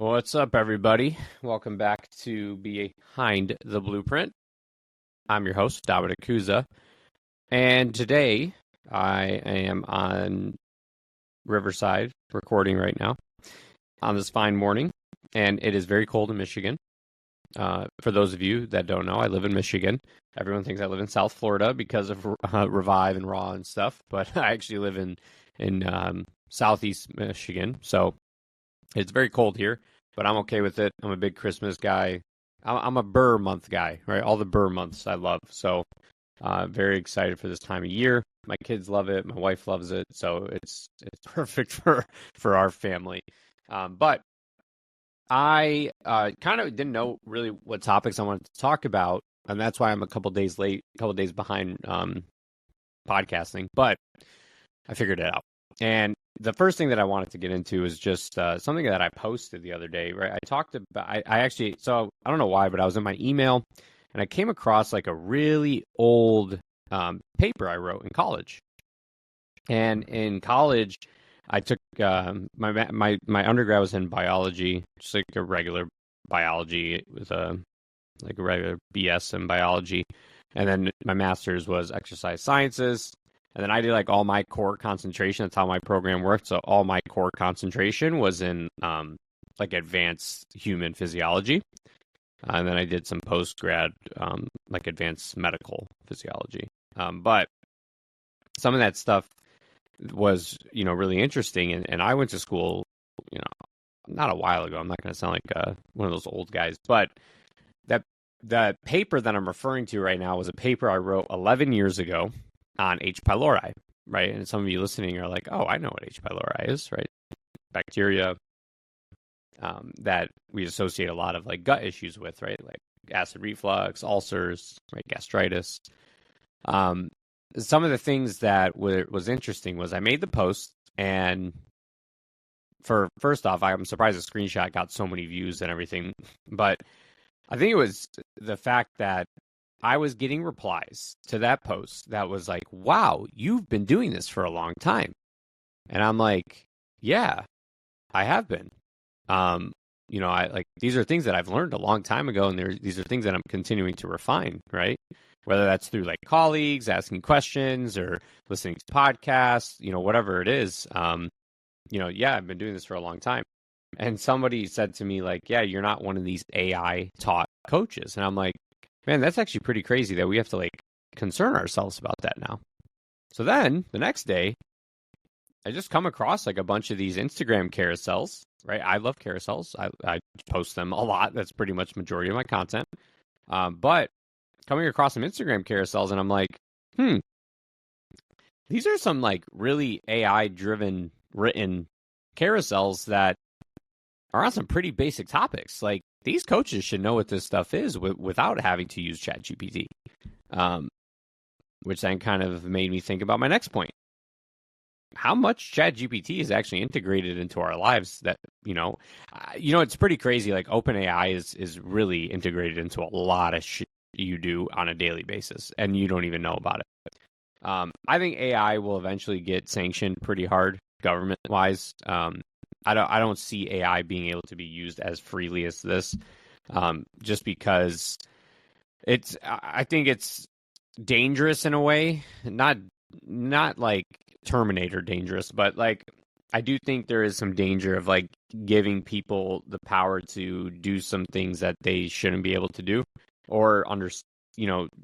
What's up, everybody? Welcome back to Behind the Blueprint. I'm your host, Dominic Cusa, and today I am on Riverside recording right now on this fine morning, and it is very cold in Michigan. For those of you that don't know, I live in Michigan. Everyone thinks I live in South Florida because of Revive and Raw and stuff, but I actually live in Southeast Michigan, so it's very cold here, but I'm okay with it. I'm a big Christmas guy. I'm a Burr month guy, right? All the Burr months I love. So very excited for this time of year. My kids love it. My wife loves it. So it's perfect for our family. But I kind of didn't know really what topics I wanted to talk about, and that's why I'm a couple days late, a couple days behind podcasting. But I figured it out. And the first thing that I wanted to get into is just something that I posted the other day, right? I talked about, I actually, so I don't know why, but I was in my email and I came across like a really old paper I wrote in college. And in college, I took my undergrad was in biology, just like a regular biology with a regular BS in biology. And then my master's was exercise sciences. And then I did like all my core concentration. That's how my program worked. So all my core concentration was in like advanced human physiology. And then I did some post grad like advanced medical physiology. But some of that stuff was, really interesting. And I went to school, not a while ago. I'm not going to sound like one of those old guys, but the paper that I'm referring to right now was a paper I wrote 11 years ago on H. pylori, right? And some of you listening are like, oh, I know what H. pylori is, right? Bacteria that we associate a lot of like gut issues with, right? Like acid reflux, ulcers, right? Gastritis. Some of the things that was interesting was I made the post, and first off, I'm surprised the screenshot got so many views and everything, but I think it was the fact that I was getting replies to that post that was like, wow, you've been doing this for a long time. And I'm like, yeah, I have been. I like these are things that I've learned a long time ago, and these are things that I'm continuing to refine, right? Whether that's through like colleagues asking questions or listening to podcasts, whatever it is. Yeah, I've been doing this for a long time. And somebody said to me, like, yeah, you're not one of these AI taught coaches. And I'm like, man, that's actually pretty crazy that we have to like concern ourselves about that now. So then the next day, I just come across like a bunch of these Instagram carousels, right? I love carousels. I post them a lot. That's pretty much majority of my content. But coming across some Instagram carousels, and I'm like, these are some like really AI driven written carousels that are on some pretty basic topics. Like these coaches should know what this stuff is without having to use ChatGPT, which then kind of made me think about my next point. How much ChatGPT is actually integrated into our lives that, it's pretty crazy. Like OpenAI is really integrated into a lot of shit you do on a daily basis, and you don't even know about it. I think AI will eventually get sanctioned pretty hard government-wise. I don't see AI being able to be used as freely as this, just because I think it's dangerous in a way, not like Terminator dangerous, but like I do think there is some danger of like giving people the power to do some things that they shouldn't be able to do, or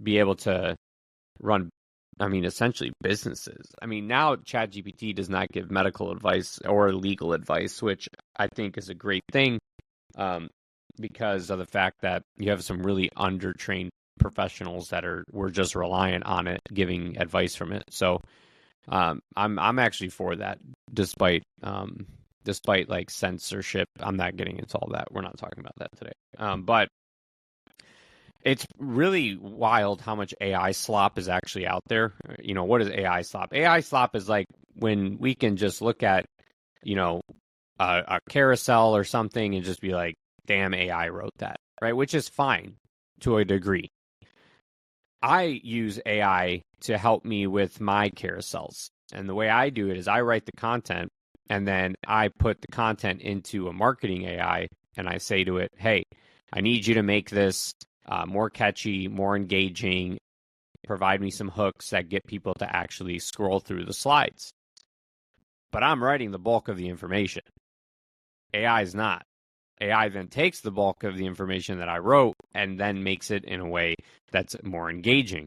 be able to run. I mean, essentially businesses. I mean, now ChatGPT does not give medical advice or legal advice, which I think is a great thing, because of the fact that you have some really undertrained professionals that were just reliant on it, giving advice from it. So, I'm actually for that, despite like censorship. I'm not getting into all that. We're not talking about that today. But it's really wild how much AI slop is actually out there. What is AI slop? AI slop is like when we can just look at, a carousel or something and just be like, damn, AI wrote that, right? Which is fine to a degree. I use AI to help me with my carousels. And the way I do it is I write the content, and then I put the content into a marketing AI and I say to it, hey, I need you to make this more catchy, more engaging, provide me some hooks that get people to actually scroll through the slides. But I'm writing the bulk of the information. AI is not. AI then takes the bulk of the information that I wrote and then makes it in a way that's more engaging,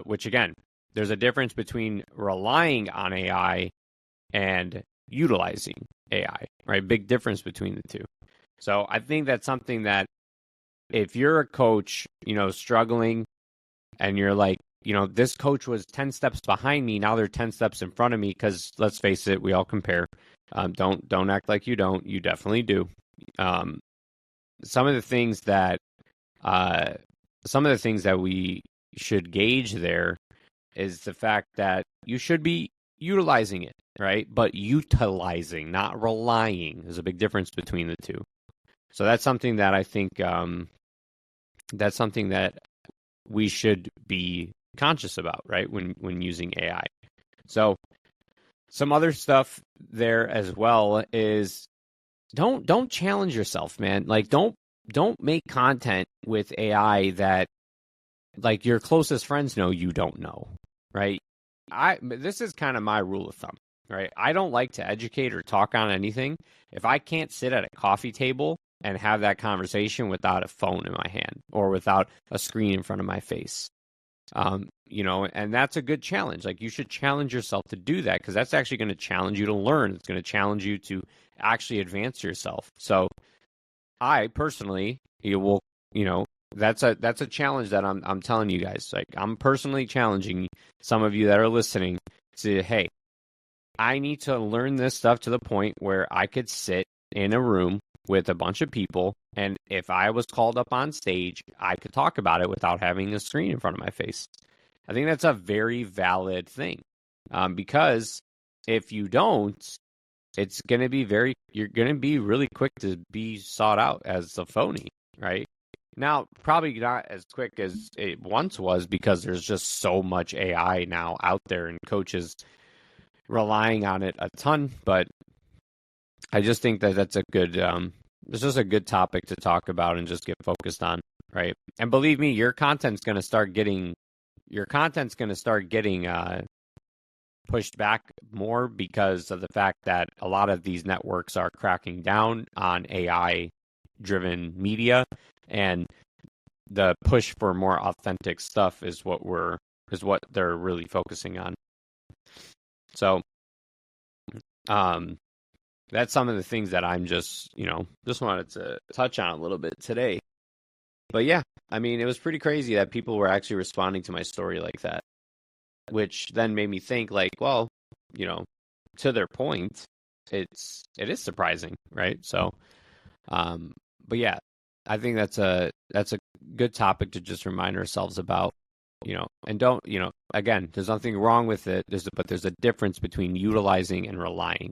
which again, there's a difference between relying on AI and utilizing AI, right? Big difference between the two. So I think that's something that if you're a coach, struggling and you're like, this coach was 10 steps behind me. Now they're 10 steps in front of me because let's face it, we all compare. Don't act like you don't. You definitely do. Some of the things that we should gauge there is the fact that you should be utilizing it, right? But utilizing, not relying, is a big difference between the two. So that's something that I think that's something that we should be conscious about, right? When using AI. So some other stuff there as well is don't challenge yourself, man. Like don't make content with AI that like your closest friends know you don't know, right? This is kind of my rule of thumb, right? I don't like to educate or talk on anything if I can't sit at a coffee table and have that conversation without a phone in my hand or without a screen in front of my face. And that's a good challenge. Like you should challenge yourself to do that because that's actually going to challenge you to learn. It's going to challenge you to actually advance yourself. So I personally, that's a challenge that I'm telling you guys. Like I'm personally challenging some of you that are listening to, hey, I need to learn this stuff to the point where I could sit in a room with a bunch of people, and if I was called up on stage, I could talk about it without having a screen in front of my face. I think that's a very valid thing, because if you don't, it's going to be you're going to be really quick to be sought out as a phony, right? Now, probably not as quick as it once was because there's just so much AI now out there and coaches relying on it a ton, but I just think that that's it's just a good topic to talk about and just get focused on, right? And believe me, your content's going to start getting pushed back more because of the fact that a lot of these networks are cracking down on AI-driven media, and the push for more authentic stuff is what they're really focusing on. So, that's some of the things that I'm just wanted to touch on a little bit today. But yeah, I mean, it was pretty crazy that people were actually responding to my story like that, which then made me think like, well, to their point, it is surprising, right? So, but yeah, I think that's a good topic to just remind ourselves about, and don't, again, there's nothing wrong with it. But there's a difference between utilizing and relying.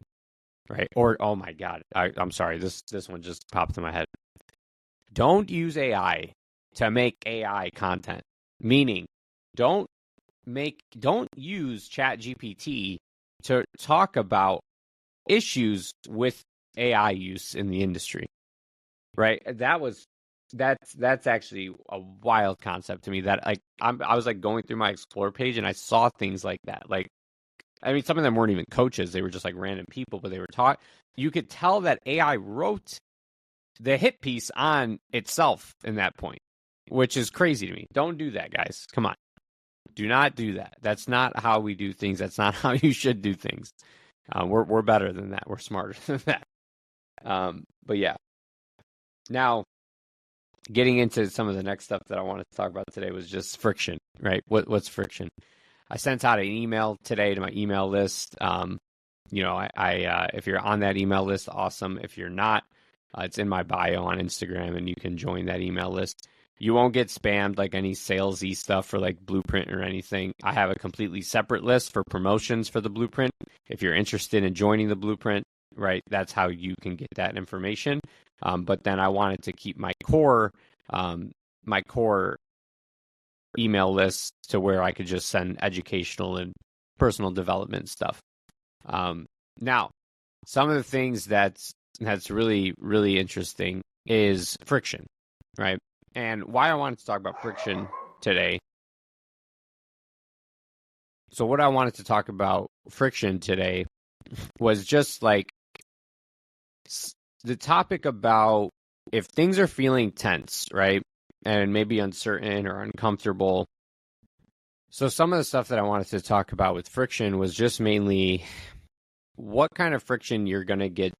Right. Or, oh my God, I'm sorry. This one just popped in my head. Don't use AI to make AI content. Meaning, don't use ChatGPT to talk about issues with AI use in the industry. Right. That's actually a wild concept to me. That like I was like going through my Explore page and I saw things like that. Like, I mean, some of them weren't even coaches. They were just like random people, but they were taught. You could tell that AI wrote the hit piece on itself in that point, which is crazy to me. Don't do that, guys. Come on. Do not do that. That's not how we do things. That's not how you should do things. We're better than that. We're smarter than that. But yeah. Now, getting into some of the next stuff that I wanted to talk about today was just friction, right? What's friction? I sent out an email today to my email list. If you're on that email list, awesome. If you're not, it's in my bio on Instagram, and you can join that email list. You won't get spammed like any salesy stuff for like Blueprint or anything. I have a completely separate list for promotions for the Blueprint. If you're interested in joining the Blueprint, right, that's how you can get that information. But then I wanted to keep my core email list to where I could just send educational and personal development stuff. Now, some of the things that's really, really interesting is friction, right? And why I wanted to talk about friction today. So what I wanted to talk about friction today was just like the topic about if things are feeling tense, right? And maybe uncertain or uncomfortable. So some of the stuff that I wanted to talk about with friction was just mainly what kind of friction you're going to get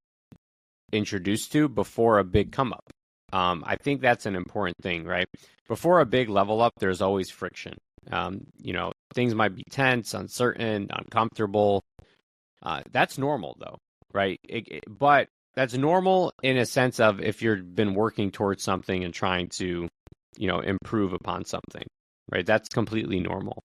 introduced to before a big come up. I think that's an important thing, right? Before a big level up, there's always friction. Things might be tense, uncertain, uncomfortable. That's normal, though, right? But that's normal in a sense of if you've been working towards something and trying to, improve upon something, right? That's completely normal,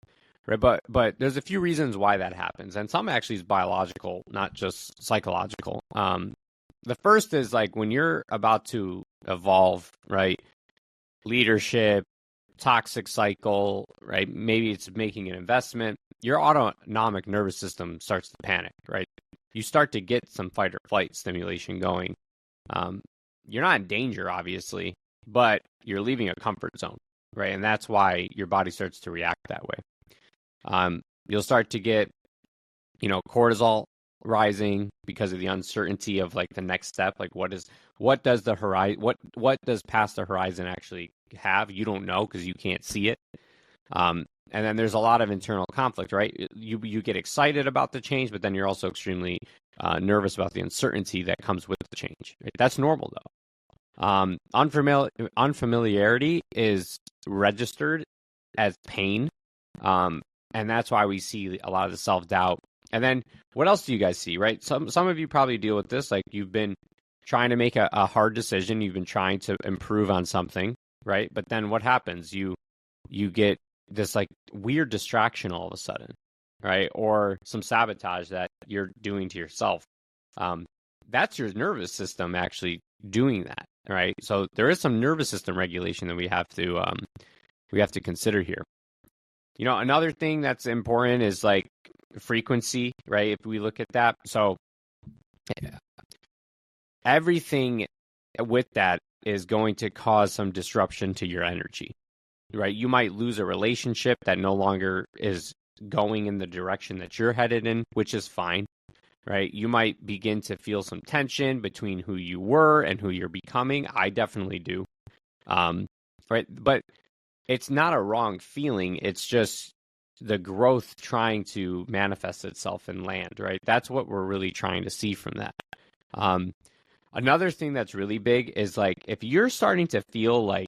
right? But there's a few reasons why that happens, and some actually is biological, not just psychological. The first is like when you're about to evolve, right? Leadership, toxic cycle, right? Maybe it's making an investment. Your autonomic nervous system starts to panic, right? You start to get some fight or flight stimulation going. You're not in danger, obviously, but you're leaving a comfort zone, right? And that's why your body starts to react that way. You'll start to get, cortisol rising because of the uncertainty of like the next step. Like what does the horizon, what does past the horizon actually have? You don't know because you can't see it. And then there's a lot of internal conflict, right? You get excited about the change, but then you're also extremely nervous about the uncertainty that comes with the change. Right? That's normal, though. Unfamiliarity is registered as pain, and that's why we see a lot of the self-doubt. And then what else do you guys see, right? Some of you probably deal with this, like you've been trying to make a hard decision, you've been trying to improve on something, right? But then what happens? You get this like weird distraction all of a sudden, right? Or some sabotage that you're doing to yourself. That's your nervous system actually doing that, right? So there is some nervous system regulation that we have to consider here. Another thing that's important is like frequency, right? If we look at that, so everything with that is going to cause some disruption to your energy, right? You might lose a relationship that no longer is going in the direction that you're headed in, which is fine, right? You might begin to feel some tension between who you were and who you're becoming. I definitely do. Right? But it's not a wrong feeling. It's just the growth trying to manifest itself and land, right? That's what we're really trying to see from that. Another thing that's really big is like if you're starting to feel like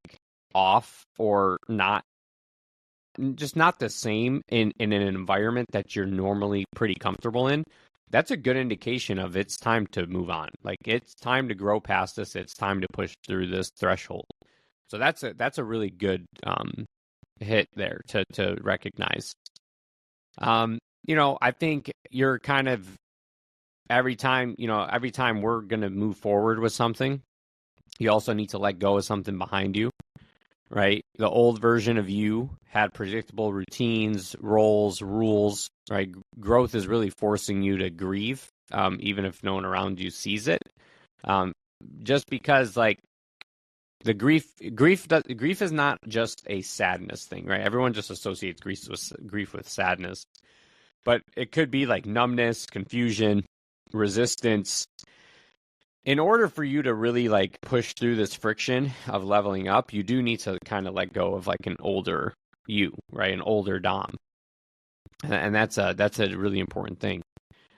off or not the same in an environment that you're normally pretty comfortable in, that's a good indication of it's time to move on. Like it's time to grow past this. It's time to push through this threshold. So that's a really good hit there to recognize. I think you're kind of every time we're going to move forward with something, you also need to let go of something behind you, right? The old version of you had predictable routines, roles, rules, right? Growth is really forcing you to grieve, even if no one around you sees it. Just because like the grief is not just a sadness thing, right? Everyone just associates grief with sadness, but it could be like numbness, confusion, resistance. In order for you to really like push through this friction of leveling up, you do need to kind of let go of like an older you, right? An older Dom. And that's a really important thing.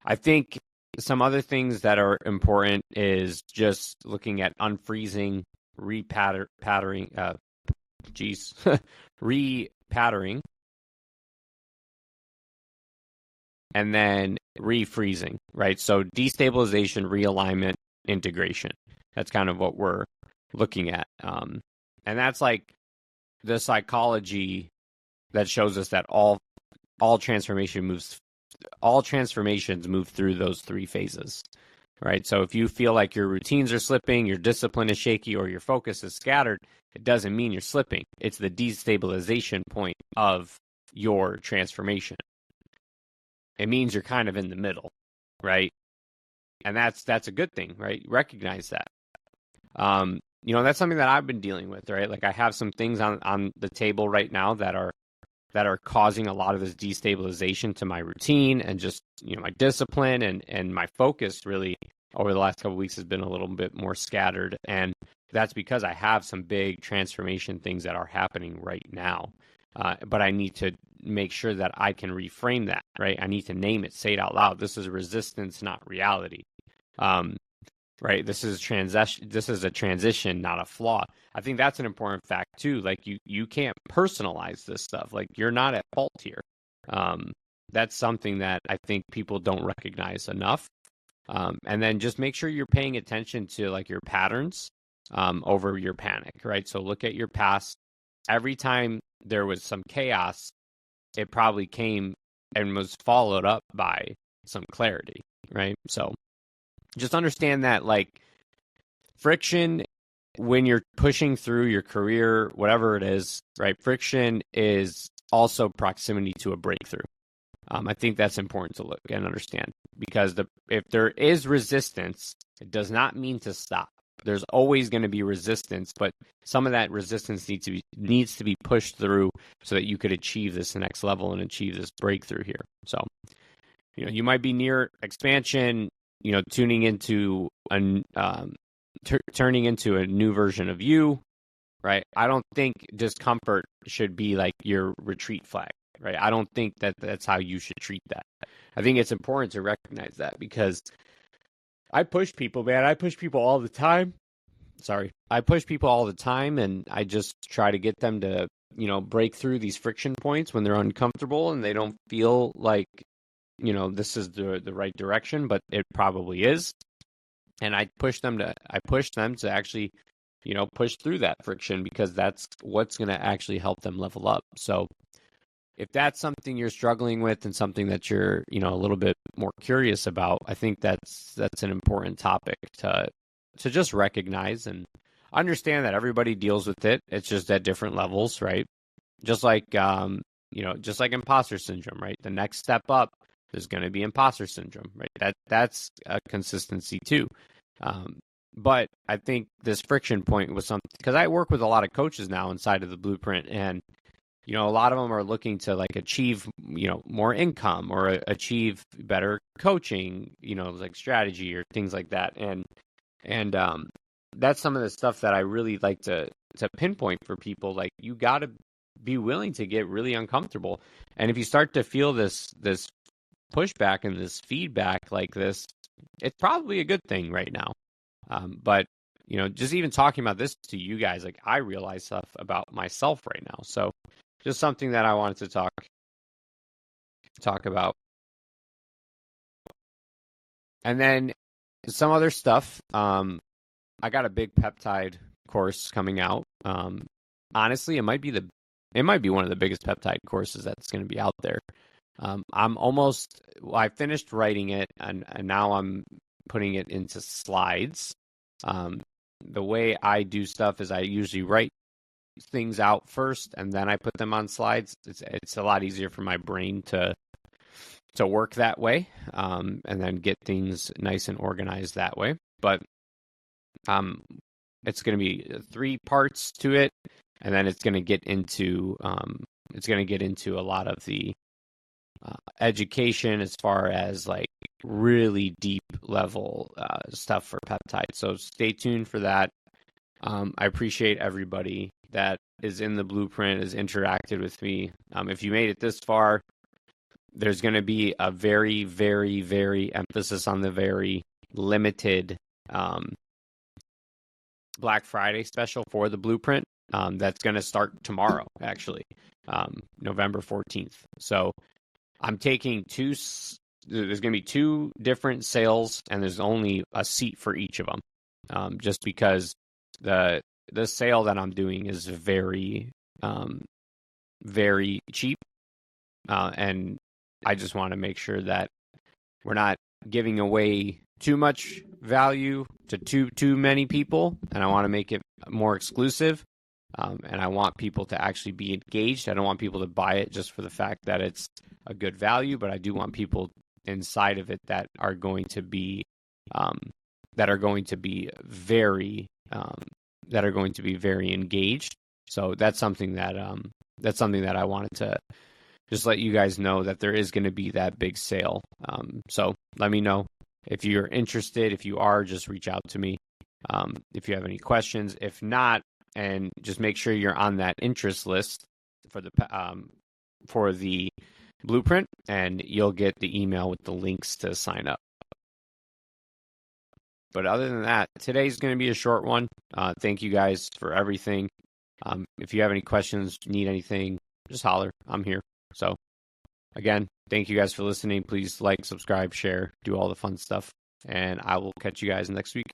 I think some other things that are important is just looking at unfreezing, repattering, repattering, and then refreezing, right? So destabilization, realignment, integration. That's kind of what we're looking at. And that's like the psychology that shows us that all transformations move through those three phases, right? So if you feel like your routines are slipping, your discipline is shaky, or your focus is scattered, it doesn't mean you're slipping. It's the destabilization point of your transformation. It means you're kind of in the middle, right? And that's a good thing, right? Recognize that. that's something that I've been dealing with, right? Like I have some things on the table right now that are causing a lot of this destabilization to my routine and just, my discipline and my focus really over the last couple of weeks has been a little bit more scattered. And that's because I have some big transformation things that are happening right now. But I need to make sure that I can reframe that, right? I need to name it, say it out loud. This is resistance, not reality. Right? This is a transition, not a flaw. I think that's an important fact too. Like you can't personalize this stuff. Like you're not at fault here. That's something that I think people don't recognize enough. And then just make sure you're paying attention to like your patterns over your panic, right? So look at your past. Every time there was some chaos, it probably came and was followed up by some clarity, right? So just understand that like friction when you're pushing through your career, whatever it is, right? Friction is also proximity to a breakthrough. I think that's important to look and understand because if there is resistance, it does not mean to stop. There's always going to be resistance, but some of that resistance needs to be pushed through so that you could achieve this next level and achieve this breakthrough here. So, you might be near expansion, tuning into turning into a new version of you, right? I don't think discomfort should be like your retreat flag, right? I don't think that that's how you should treat that. I think it's important to recognize that because I push people, man. I push people all the time. I push people all the time, and I just try to get them to, break through these friction points when they're uncomfortable and they don't feel like, this is the right direction, but it probably is. And I push them to actually, push through that friction because that's what's going to actually help them level up. So if that's something you're struggling with and something that you're, a little bit more curious about, I think that's an important topic to just recognize and understand that everybody deals with it. It's just at different levels, right? Just like, just like imposter syndrome, right? The next step up, there's going to be imposter syndrome, right? That's a consistency too. But I think this friction point was something because I work with a lot of coaches now inside of the Blueprint, and a lot of them are looking to like achieve, more income or achieve better coaching, like strategy or things like that. And that's some of the stuff that I really like to pinpoint for people. Like you got to be willing to get really uncomfortable. And if you start to feel this pushback and this feedback like this, it's probably a good thing right now. But just even talking about this to you guys, like I realize stuff about myself right now. So just something that I wanted to talk about. And then some other stuff. I got a big peptide course coming out. Honestly, it might be one of the biggest peptide courses that's going to be out there. I finished writing it and now I'm putting it into slides. The way I do stuff is I usually write things out first and then I put them on slides. It's a lot easier for my brain to work that way, and then get things nice and organized that way. But it's going to be 3 parts to it, and then it's going to get into a lot of the education as far as like really deep level stuff for peptides. So stay tuned for that. I appreciate everybody that is in the Blueprint, has interacted with me. If you made it this far, there's going to be a very, very, very emphasis on the very limited Black Friday special for the Blueprint. That's going to start tomorrow, actually, November 14th. So I'm taking there's going to be 2 different sales, and there's only a seat for each of them, just because the sale that I'm doing is very, very cheap, and I just want to make sure that we're not giving away too much value to too many people, and I want to make it more exclusive. And I want people to actually be engaged. I don't want people to buy it just for the fact that it's a good value, but I do want people inside of it that are going to be very that are going to be very engaged. So that's something that I wanted to just let you guys know, that there is going to be that big sale. So let me know if you're interested. If you are, just reach out to me. If you have any questions, if not, and just make sure you're on that interest list for the blueprint, and you'll get the email with the links to sign up. But other than that, today's going to be a short one. Thank you guys for everything. If you have any questions, need anything, just holler. I'm here. So again, thank you guys for listening. Please like, subscribe, share, do all the fun stuff. And I will catch you guys next week.